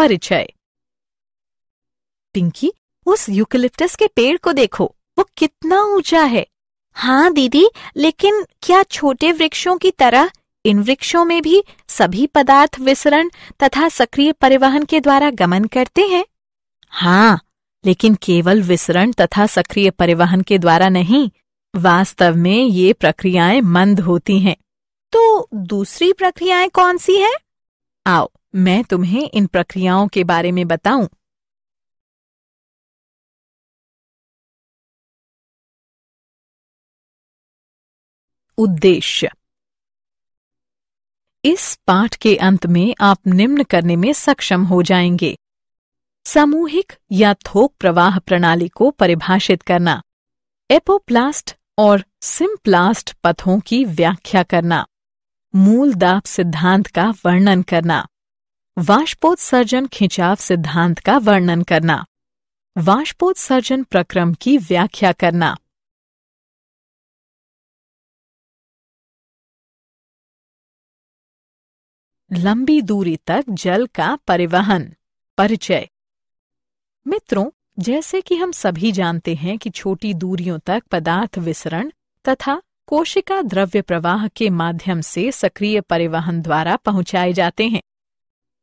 परिचय। पिंकी, उस यूकेलिप्टस के पेड़ को देखो, वो कितना ऊंचा है। हाँ दीदी, लेकिन क्या छोटे वृक्षों की तरह इन वृक्षों में भी सभी पदार्थ विसरण तथा सक्रिय परिवहन के द्वारा गमन करते हैं? हाँ, लेकिन केवल विसरण तथा सक्रिय परिवहन के द्वारा नहीं, वास्तव में ये प्रक्रियाएं मंद होती हैं। तो दूसरी प्रक्रियाएं कौन सी हैं? आओ, मैं तुम्हें इन प्रक्रियाओं के बारे में बताऊं। उद्देश्य। इस पाठ के अंत में आप निम्न करने में सक्षम हो जाएंगे। सामूहिक या थोक प्रवाह प्रणाली को परिभाषित करना, एपोप्लास्ट और सिम्प्लास्ट पथों की व्याख्या करना, मूल दाब सिद्धांत का वर्णन करना, वाष्पोत्सर्जन खिंचाव सिद्धांत का वर्णन करना, वाष्पोत्सर्जन प्रक्रम की व्याख्या करना। लंबी दूरी तक जल का परिवहन। परिचय। मित्रों, जैसे कि हम सभी जानते हैं कि छोटी दूरियों तक पदार्थ विसरण तथा कोशिका द्रव्य प्रवाह के माध्यम से सक्रिय परिवहन द्वारा पहुंचाए जाते हैं।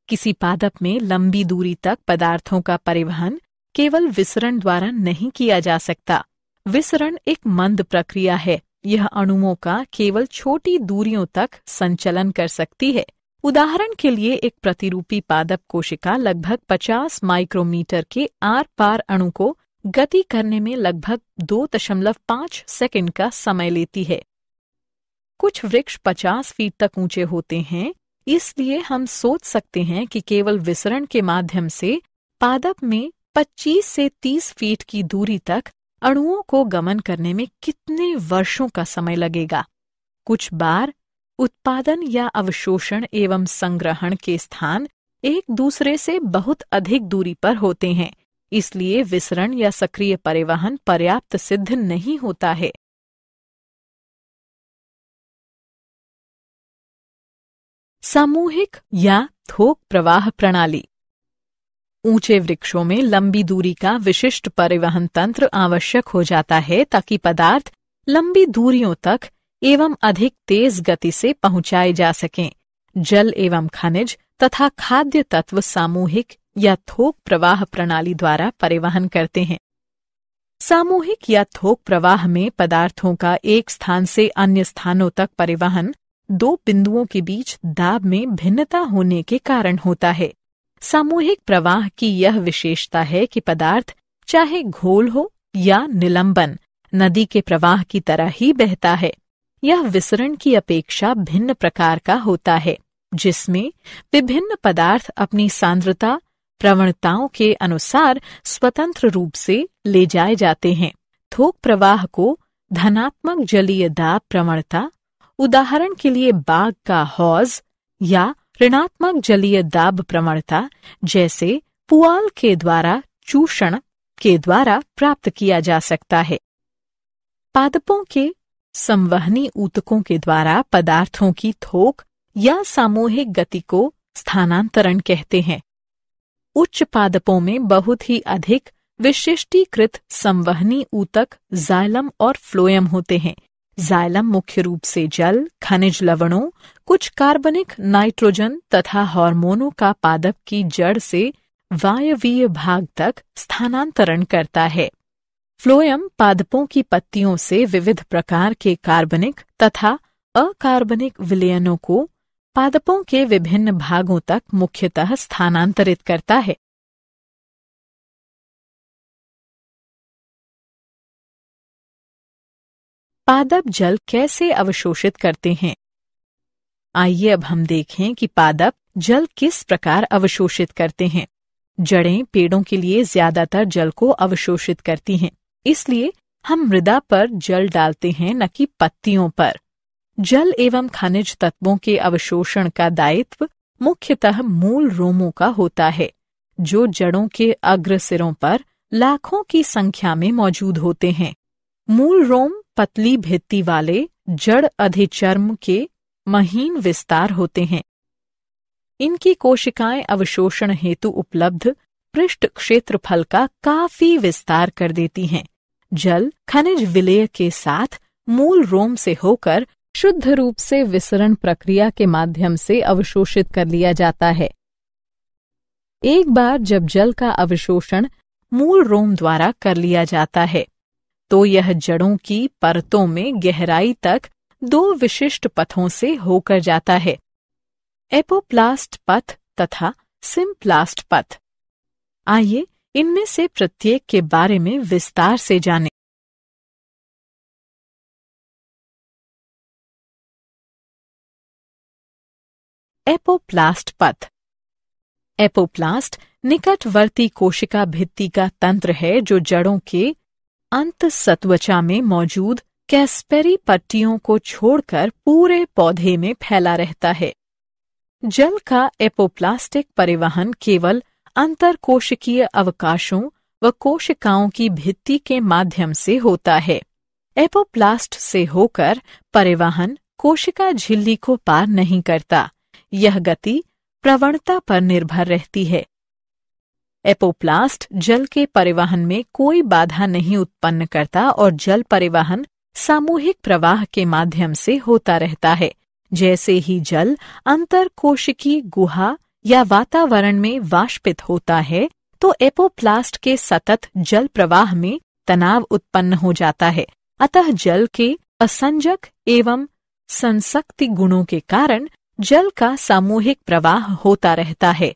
किसी पादप में लंबी दूरी तक पदार्थों का परिवहन केवल विसरण द्वारा नहीं किया जा सकता। विसरण एक मंद प्रक्रिया है। यह अणुओं का केवल छोटी दूरियों तक संचलन कर सकती है। उदाहरण के लिए एक प्रतिरूपी पादप कोशिका लगभग 50 माइक्रोमीटर के आर पार अणु को गति करने में लगभग 2.5 सेकंड का समय लेती है। कुछ वृक्ष 50 फीट तक ऊंचे होते हैं, इसलिए हम सोच सकते हैं कि केवल विसरण के माध्यम से पादप में 25 से 30 फीट की दूरी तक अणुओं को गमन करने में कितने वर्षों का समय लगेगा। कुछ बार उत्पादन या अवशोषण एवं संग्रहण के स्थान एक दूसरे से बहुत अधिक दूरी पर होते हैं, इसलिए विसरण या सक्रिय परिवहन पर्याप्त सिद्ध नहीं होता है। सामूहिक या थोक प्रवाह प्रणाली। ऊंचे वृक्षों में लंबी दूरी का विशिष्ट परिवहन तंत्र आवश्यक हो जाता है ताकि पदार्थ लंबी दूरियों तक एवं अधिक तेज गति से पहुंचाए जा सकें। जल एवं खनिज तथा खाद्य तत्व सामूहिक या थोक प्रवाह प्रणाली द्वारा परिवहन करते हैं। सामूहिक या थोक प्रवाह में पदार्थों का एक स्थान से अन्य स्थानों तक परिवहन दो बिंदुओं के बीच दाब में भिन्नता होने के कारण होता है। सामूहिक प्रवाह की यह विशेषता है कि पदार्थ चाहे घोल हो या निलंबन नदी के प्रवाह की तरह ही बहता है। यह विसरण की अपेक्षा भिन्न प्रकार का होता है, जिसमें विभिन्न पदार्थ अपनी सांद्रता प्रवणताओं के अनुसार स्वतंत्र रूप से ले जाए जाते हैं। थोक प्रवाह को धनात्मक जलीय दाब प्रवणता, उदाहरण के लिए बाग का हौज, या ऋणात्मक जलीय दाब प्रवणता जैसे पुआल के द्वारा चूषण के द्वारा प्राप्त किया जा सकता है। पादपों के संवहनी ऊतकों के द्वारा पदार्थों की थोक या सामूहिक गति को स्थानांतरण कहते हैं। उच्च पादपों में बहुत ही अधिक विशिष्टीकृत संवहनी ऊतक जाइलम और फ्लोएम होते हैं। जाइलम मुख्य रूप से जल, खनिज लवणों, कुछ कार्बनिक नाइट्रोजन तथा हार्मोनों का पादप की जड़ से वायवीय भाग तक स्थानांतरण करता है। फ्लोएम पादपों की पत्तियों से विविध प्रकार के कार्बनिक तथा अकार्बनिक विलयनों को पादपों के विभिन्न भागों तक मुख्यतः स्थानांतरित करता है। पादप जल कैसे अवशोषित करते हैं? आइए अब हम देखें कि पादप जल किस प्रकार अवशोषित करते हैं। जड़ें पेड़ों के लिए ज्यादातर जल को अवशोषित करती हैं, इसलिए हम मृदा पर जल डालते हैं, न कि पत्तियों पर। जल एवं खनिज तत्वों के अवशोषण का दायित्व मुख्यतः मूल रोमों का होता है, जो जड़ों के अग्र सिरों पर लाखों की संख्या में मौजूद होते हैं। मूल रोम पतली भित्ति वाले जड़ अधिचर्म के महीन विस्तार होते हैं। इनकी कोशिकाएं अवशोषण हेतु उपलब्ध पृष्ठ क्षेत्रफल का काफी विस्तार कर देती हैं। जल खनिज विलय के साथ मूल रोम से होकर शुद्ध रूप से विसरण प्रक्रिया के माध्यम से अवशोषित कर लिया जाता है। एक बार जब जल का अवशोषण मूल रोम द्वारा कर लिया जाता है तो यह जड़ों की परतों में गहराई तक 2 विशिष्ट पथों से होकर जाता है, एपोप्लास्ट पथ तथा सिम्प्लास्ट पथ। आइए इनमें से प्रत्येक के बारे में विस्तार से जानें। एपोप्लास्ट पथ। एपोप्लास्ट निकटवर्ती कोशिका भित्ति का तंत्र है जो जड़ों के अंतःसत्वचा में मौजूद कैस्पेरी पट्टियों को छोड़कर पूरे पौधे में फैला रहता है। जल का एपोप्लास्टिक परिवहन केवल अंतरकोशिकीय अवकाशों व कोशिकाओं की भित्ति के माध्यम से होता है। एपोप्लास्ट से होकर परिवहन कोशिका झिल्ली को पार नहीं करता। यह गति प्रवणता पर निर्भर रहती है। एपोप्लास्ट जल के परिवहन में कोई बाधा नहीं उत्पन्न करता और जल परिवहन सामूहिक प्रवाह के माध्यम से होता रहता है। जैसे ही जल अंतरकोशिकीय गुहा या वातावरण में वाष्पित होता है तो एपोप्लास्ट के सतत जल प्रवाह में तनाव उत्पन्न हो जाता है। अतः जल के असंजक एवं संसक्ति गुणों के कारण जल का सामूहिक प्रवाह होता रहता है।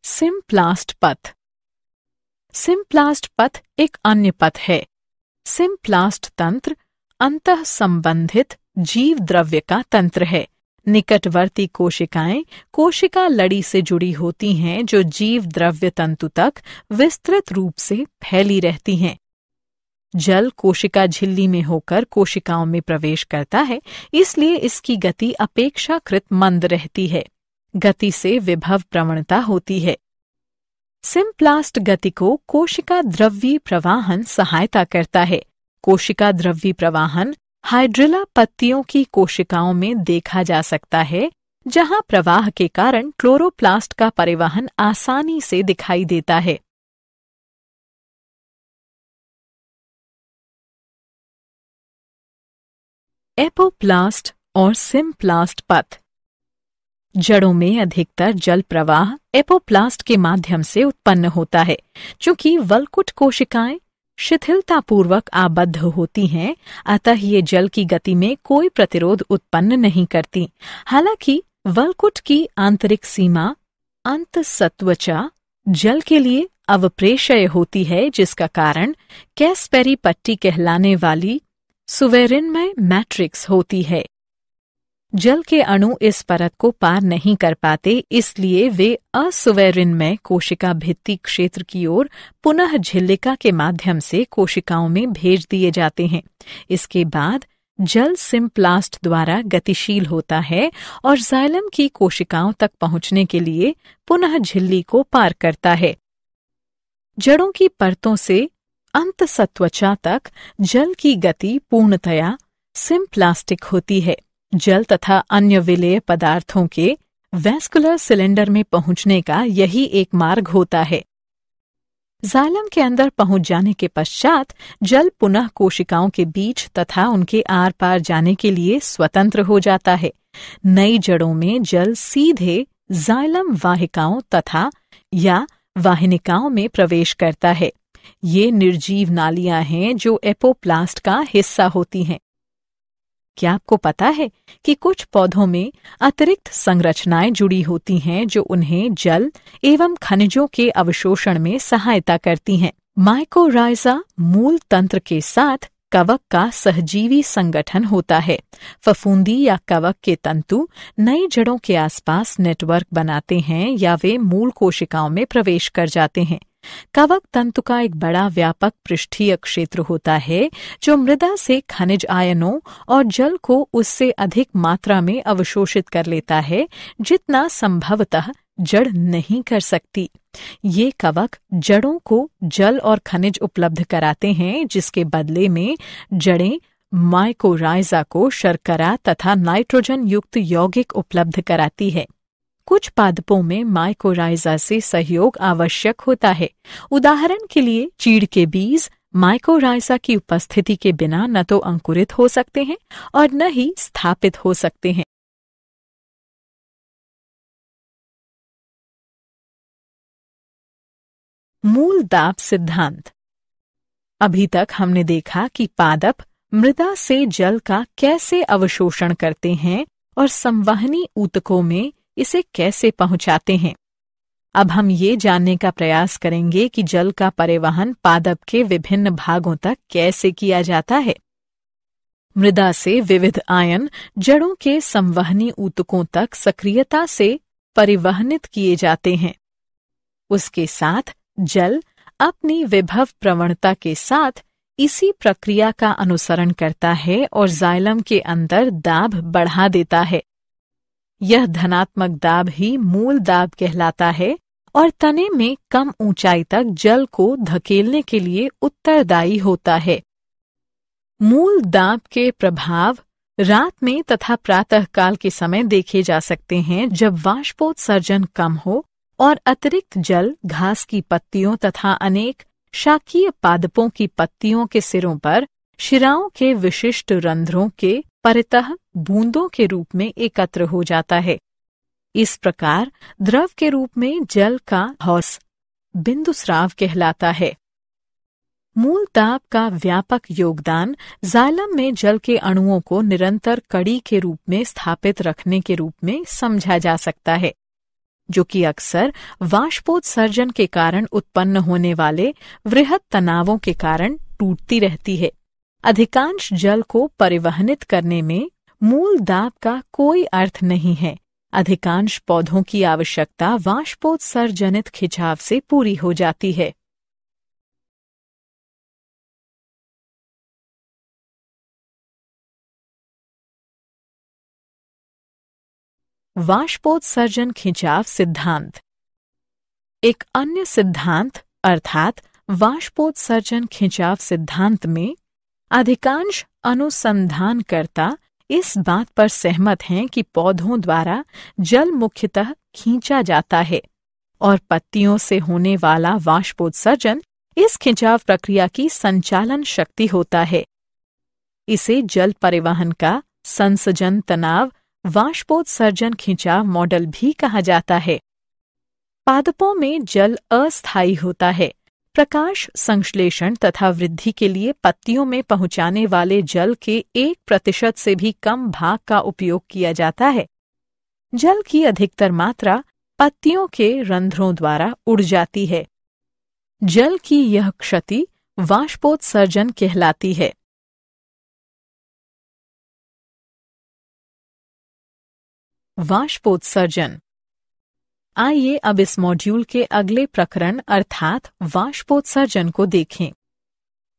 सिम्प्लास्ट पथ। सिम्प्लास्ट पथ एक अन्य पथ है। सिम्प्लास्ट तंत्र अंतः संबंधित जीव द्रव्य का तंत्र है। निकटवर्ती कोशिकाएं कोशिका लड़ी से जुड़ी होती हैं जो जीव द्रव्य तंतु तक विस्तृत रूप से फैली रहती हैं। जल कोशिका झिल्ली में होकर कोशिकाओं में प्रवेश करता है, इसलिए इसकी गति अपेक्षाकृत मंद रहती है। गति से विभव प्रवणता होती है। सिम्प्लास्ट गति को कोशिका द्रव्यी प्रवाहन सहायता करता है। कोशिका द्रव्यी प्रवाहन हाइड्रिला पत्तियों की कोशिकाओं में देखा जा सकता है, जहां प्रवाह के कारण क्लोरोप्लास्ट का परिवहन आसानी से दिखाई देता है। एपोप्लास्ट और सिम्प्लास्ट पथ। जड़ों में अधिकतर जल प्रवाह एपोप्लास्ट के माध्यम से उत्पन्न होता है। चूंकि वल्कुट कोशिकाएं शिथिलतापूर्वक आबद्ध होती हैं, अतः ये जल की गति में कोई प्रतिरोध उत्पन्न नहीं करती। हालांकि वल्कुट की आंतरिक सीमा अंतःसत्वचा जल के लिए अवप्रेशय होती है, जिसका कारण कैस्पेरी पट्टी कहलाने वाली सुवेरिनमय मैट्रिक्स होती है। जल के अणु इस परत को पार नहीं कर पाते, इसलिए वे असुवेरिनमय कोशिका भित्ति क्षेत्र की ओर पुनः झिल्लिका के माध्यम से कोशिकाओं में भेज दिए जाते हैं। इसके बाद जल सिम्प्लास्ट द्वारा गतिशील होता है और जाइलम की कोशिकाओं तक पहुंचने के लिए पुनः झिल्ली को पार करता है। जड़ों की परतों से अंतःसत्वचा तक जल की गति पूर्णतया सिम्प्लास्टिक होती है। जल तथा अन्य विलेय पदार्थों के वैस्कुलर सिलेंडर में पहुंचने का यही एक मार्ग होता है। जाइलम के अंदर पहुंच जाने के पश्चात जल पुनः कोशिकाओं के बीच तथा उनके आर पार जाने के लिए स्वतंत्र हो जाता है। नई जड़ों में जल सीधे जाइलम वाहिकाओं तथा या वाहिनिकाओं में प्रवेश करता है। ये निर्जीव नालियां हैं जो एपोप्लास्ट का हिस्सा होती हैं। क्या आपको पता है कि कुछ पौधों में अतिरिक्त संरचनाएं जुड़ी होती हैं जो उन्हें जल एवं खनिजों के अवशोषण में सहायता करती हैं? माइकोराइजा मूल तंत्र के साथ कवक का सहजीवी संगठन होता है। फफूंदी या कवक के तंतु नई जड़ों के आसपास नेटवर्क बनाते हैं या वे मूल कोशिकाओं में प्रवेश कर जाते हैं। कवक तंतु का एक बड़ा व्यापक पृष्ठीय क्षेत्र होता है जो मृदा से खनिज आयनों और जल को उससे अधिक मात्रा में अवशोषित कर लेता है जितना संभवतः जड़ नहीं कर सकती। ये कवक जड़ों को जल और खनिज उपलब्ध कराते हैं, जिसके बदले में जड़ें माइकोराइजा को शर्करा तथा नाइट्रोजन युक्त यौगिक उपलब्ध कराती है। कुछ पादपों में माइकोराइजा से सहयोग आवश्यक होता है। उदाहरण के लिए चीड़ के बीज माइकोराइजा की उपस्थिति के बिना न तो अंकुरित हो सकते हैं और न ही स्थापित हो सकते हैं। मूल दाब सिद्धांत। अभी तक हमने देखा कि पादप मृदा से जल का कैसे अवशोषण करते हैं और संवहनी ऊतकों में इसे कैसे पहुंचाते हैं। अब हम ये जानने का प्रयास करेंगे कि जल का परिवहन पादप के विभिन्न भागों तक कैसे किया जाता है। मृदा से विविध आयन जड़ों के संवहनी ऊतकों तक सक्रियता से परिवहनित किए जाते हैं। उसके साथ जल अपनी विभव प्रवणता के साथ इसी प्रक्रिया का अनुसरण करता है और जाइलम के अंदर दाब बढ़ा देता है। यह धनात्मक दाब ही मूल दाब कहलाता है और तने में कम ऊंचाई तक जल को धकेलने के लिए उत्तरदायी होता है। मूल दाब के प्रभाव रात में तथा प्रातःकाल के समय देखे जा सकते हैं, जब वाष्पोत्सर्जन कम हो और अतिरिक्त जल घास की पत्तियों तथा अनेक शाकीय पादपों की पत्तियों के सिरों पर शिराओं के विशिष्ट रंध्रों के परितः बूंदों के रूप में एकत्र हो जाता है। इस प्रकार द्रव के रूप में जल का हौस बिंदुस्राव कहलाता है। मूल दाब का व्यापक योगदान जाइलम में जल के अणुओं को निरंतर कड़ी के रूप में स्थापित रखने के रूप में समझा जा सकता है, जो कि अक्सर वाष्पोत्सर्जन के कारण उत्पन्न होने वाले वृहद तनावों के कारण टूटती रहती है। अधिकांश जल को परिवहनित करने में मूल दाब का कोई अर्थ नहीं है। अधिकांश पौधों की आवश्यकता वाष्पोत्सर्जनित खिंचाव से पूरी हो जाती है। वाष्पोत्सर्जन खिंचाव सिद्धांत। एक अन्य सिद्धांत अर्थात वाष्पोत्सर्जन खिंचाव सिद्धांत में अधिकांश अनुसंधानकर्ता इस बात पर सहमत हैं कि पौधों द्वारा जल मुख्यतः खींचा जाता है और पत्तियों से होने वाला वाष्पोत्सर्जन इस खिंचाव प्रक्रिया की संचालन शक्ति होता है। इसे जल परिवहन का संसर्जन तनाव वाष्पोत्सर्जन खिंचाव मॉडल भी कहा जाता है। पादपों में जल अस्थायी होता है। प्रकाश संश्लेषण तथा वृद्धि के लिए पत्तियों में पहुंचाने वाले जल के 1% से भी कम भाग का उपयोग किया जाता है। जल की अधिकतर मात्रा पत्तियों के रंध्रों द्वारा उड़ जाती है। जल की यह क्षति वाष्पोत्सर्जन कहलाती है। वाष्पोत्सर्जन। आइए अब इस मॉड्यूल के अगले प्रकरण अर्थात वाष्पोत्सर्जन को देखें।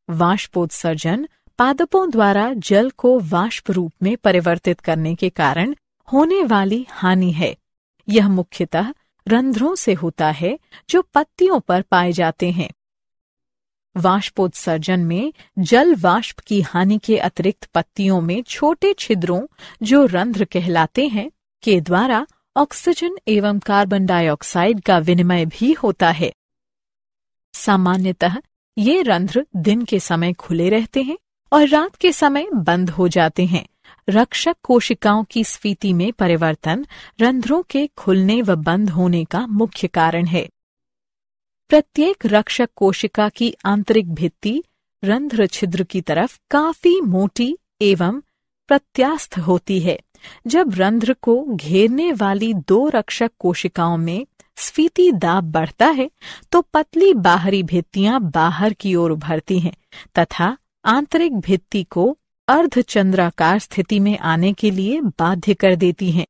वाष्पोत्सर्जन पादपों द्वारा जल को वाष्प रूप में परिवर्तित करने के कारण होने वाली हानि है। यह मुख्यतः रंध्रों से होता है जो पत्तियों पर पाए जाते हैं। वाष्पोत्सर्जन में जल वाष्प की हानि के अतिरिक्त पत्तियों में छोटे छिद्रों जो रंध्र कहलाते हैं के द्वारा ऑक्सीजन एवं कार्बन डाइऑक्साइड का विनिमय भी होता है। सामान्यतः ये रंध्र दिन के समय खुले रहते हैं और रात के समय बंद हो जाते हैं। रक्षक कोशिकाओं की स्फीति में परिवर्तन रंध्रों के खुलने व बंद होने का मुख्य कारण है। प्रत्येक रक्षक कोशिका की आंतरिक भित्ति रंध्र छिद्र की तरफ काफी मोटी एवं प्रत्यास्थ होती है। जब रंध्र को घेरने वाली 2 रक्षक कोशिकाओं में स्फीति दाब बढ़ता है तो पतली बाहरी भित्तियां बाहर की ओर उभरती हैं तथा आंतरिक भित्ति को अर्धचंद्राकार स्थिति में आने के लिए बाध्य कर देती हैं।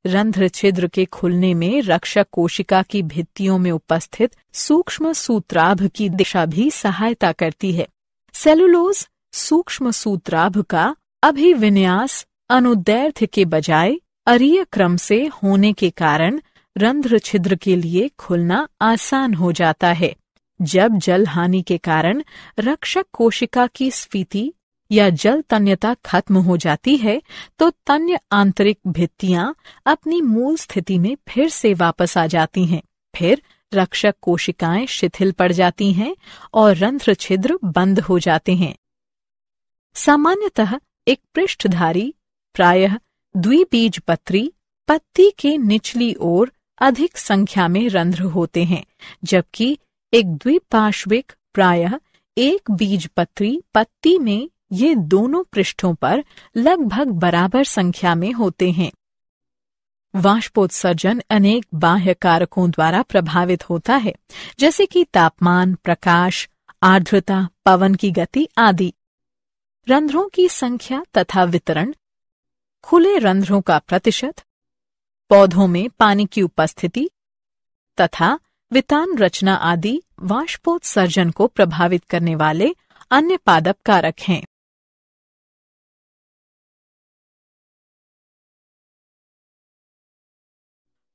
रंध्र छिद्र के खुलने में रक्षक कोशिका की भित्तियों में उपस्थित सूक्ष्म सूत्राभ की दिशा भी सहायता करती है। सेलुलोज सूक्ष्म सूत्राभ का अभिविन्यास अनुदैर्ध्य के बजाय अरीय क्रम से होने के कारण रंध्र छिद्र के लिए खुलना आसान हो जाता है। जब जल हानि के कारण रक्षक कोशिका की स्फीति या जल तन्यता खत्म हो जाती है तो तन्य आंतरिक भित्तियां अपनी मूल स्थिति में फिर से वापस आ जाती हैं। फिर रक्षक कोशिकाएं शिथिल पड़ जाती हैं और रंध्र छिद्र बंद हो जाते हैं। सामान्यतः एक पृष्ठधारी प्रायः द्विबीजपत्री पत्ती के निचली ओर अधिक संख्या में रंध्र होते हैं, जबकि एक द्विपार्श्विक प्रायः एक बीजपत्री पत्ती में ये दोनों पृष्ठों पर लगभग बराबर संख्या में होते हैं। वाष्पोत्सर्जन अनेक बाह्य कारकों द्वारा प्रभावित होता है, जैसे कि तापमान, प्रकाश, आर्द्रता, पवन की गति आदि। रंध्रों की संख्या तथा वितरण, खुले रंध्रों का प्रतिशत, पौधों में पानी की उपस्थिति तथा वितान रचना आदि वाष्पोत्सर्जन को प्रभावित करने वाले अन्य पादप कारक हैं।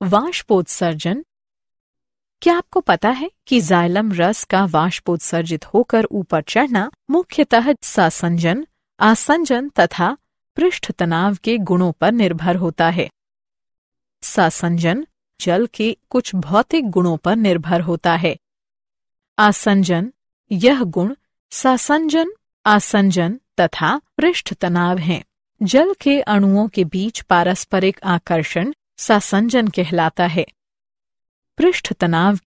वाष्पोत्सर्जन। क्या आपको पता है कि जाइलम रस का वाष्पोत्सर्जित होकर ऊपर चढ़ना मुख्यतः सासंजन, आसंजन तथा पृष्ठ तनाव के गुणों पर निर्भर होता है। सासंजन जल के कुछ भौतिक गुणों पर निर्भर होता है। आसंजन, यह गुण सासंजन, आसंजन तथा पृष्ठ तनाव हैं। जल के अणुओं के बीच पारस्परिक आकर्षण सासंजन कहलाता है। पृष्ठ तनाव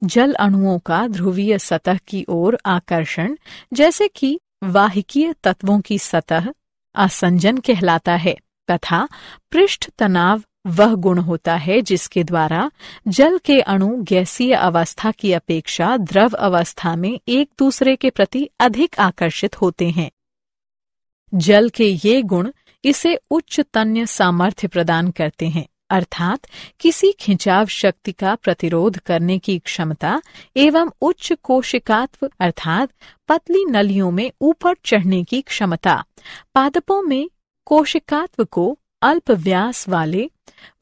जल अणुओं का ध्रुवीय सतह की ओर आकर्षण, जैसे कि वाहिकीय तत्वों की सतह, आसंजन कहलाता है तथा पृष्ठ तनाव वह गुण होता है जिसके द्वारा जल के अणु गैसीय अवस्था की अपेक्षा द्रव अवस्था में एक दूसरे के प्रति अधिक आकर्षित होते हैं। जल के ये गुण इसे उच्च तन्य सामर्थ्य प्रदान करते हैं, अर्थात किसी खिंचाव शक्ति का प्रतिरोध करने की क्षमता एवं उच्च कोशिकात्व अर्थात पतली नलियों में ऊपर चढ़ने की क्षमता। पादपों में कोशिकात्व को अल्प व्यास वाले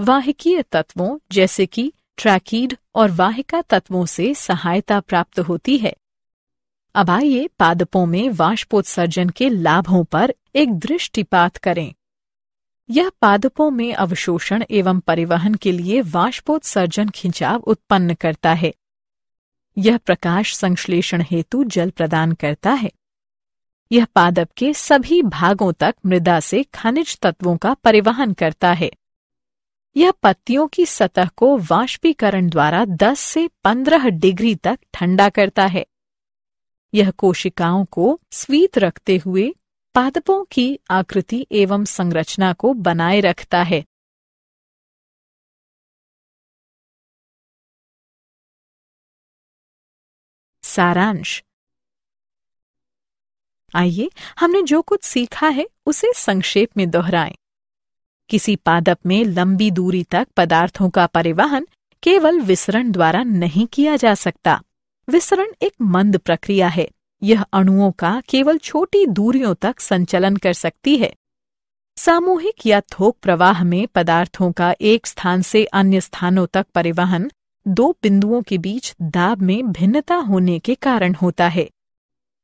वाहिकीय तत्वों जैसे कि ट्रैकीड और वाहिका तत्वों से सहायता प्राप्त होती है। अब आइए पादपों में वाष्पोत्सर्जन के लाभों पर एक दृष्टिपात करें। यह पादपों में अवशोषण एवं परिवहन के लिए वाष्पोत्सर्जन खिंचाव उत्पन्न करता है। यह प्रकाश संश्लेषण हेतु जल प्रदान करता है। यह पादप के सभी भागों तक मृदा से खनिज तत्वों का परिवहन करता है। यह पत्तियों की सतह को वाष्पीकरण द्वारा 10 से 15 डिग्री तक ठंडा करता है। यह कोशिकाओं को स्वीत रखते हुए पादपों की आकृति एवं संरचना को बनाए रखता है। सारांश। आइए हमने जो कुछ सीखा है उसे संक्षेप में दोहराएं। किसी पादप में लंबी दूरी तक पदार्थों का परिवहन केवल विसरण द्वारा नहीं किया जा सकता। विसरण एक मंद प्रक्रिया है। यह अणुओं का केवल छोटी दूरियों तक संचलन कर सकती है। सामूहिक या थोक प्रवाह में पदार्थों का एक स्थान से अन्य स्थानों तक परिवहन दो बिंदुओं के बीच दाब में भिन्नता होने के कारण होता है।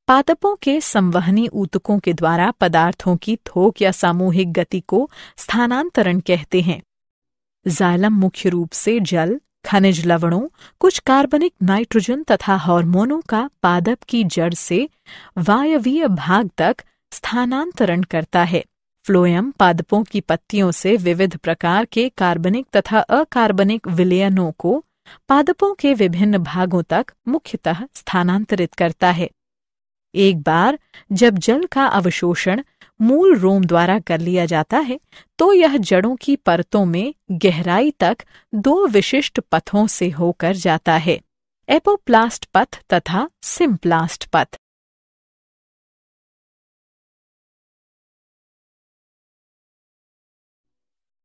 पादपों के संवहनी ऊतकों के द्वारा पदार्थों की थोक या सामूहिक गति को स्थानांतरण कहते हैं। जाइलम मुख्य रूप से जल, खनिज लवणों, कुछ कार्बनिक नाइट्रोजन तथा हार्मोनों का पादप की जड़ से वायवीय भाग तक स्थानांतरण करता है। फ्लोएम पादपों की पत्तियों से विविध प्रकार के कार्बनिक तथा अकार्बनिक विलयनों को पादपों के विभिन्न भागों तक मुख्यतः स्थानांतरित करता है। एक बार जब जल का अवशोषण मूल रोम द्वारा कर लिया जाता है तो यह जड़ों की परतों में गहराई तक दो विशिष्ट पथों से होकर जाता है, एपोप्लास्ट पथ तथा सिम्प्लास्ट पथ।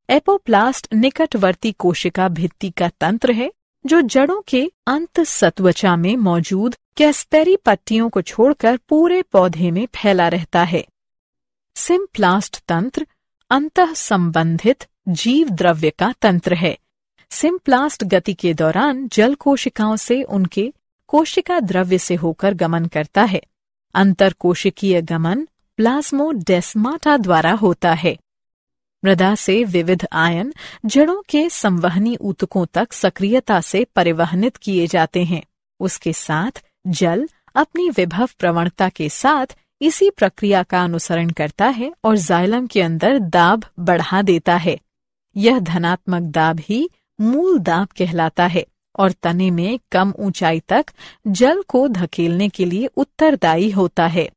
एपोप्लास्ट निकटवर्ती कोशिका भित्ति का तंत्र है जो जड़ों के अंतःसत्वचा में मौजूद कैस्पेरी पट्टियों को छोड़कर पूरे पौधे में फैला रहता है। सिम्प्लास्ट तंत्र अंतः संबंधित जीव द्रव्य का तंत्र है। सिम्प्लास्ट गति के दौरान जल कोशिकाओं से उनके कोशिका द्रव्य से होकर गमन करता है। अंतरकोशिकीय गमन प्लाज्मोडेस्माटा द्वारा होता है। मृदा से विविध आयन जड़ों के संवहनी ऊतकों तक सक्रियता से परिवहनित किए जाते हैं। उसके साथ जल अपनी विभव प्रवणता के साथ इसी प्रक्रिया का अनुसरण करता है और जाइलम के अंदर दाब बढ़ा देता है। यह धनात्मक दाब ही मूल दाब कहलाता है और तने में कम ऊंचाई तक जल को धकेलने के लिए उत्तरदायी होता है।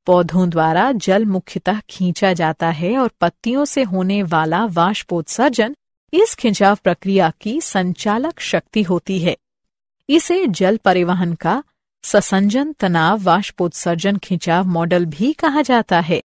पौधों द्वारा जल मुख्यतः खींचा जाता है और पत्तियों से होने वाला वाष्पोत्सर्जन इस खिंचाव प्रक्रिया की संचालक शक्ति होती है। इसे जल परिवहन का ससंजन तनाव वाष्पोत्सर्जन खिंचाव मॉडल भी कहा जाता है।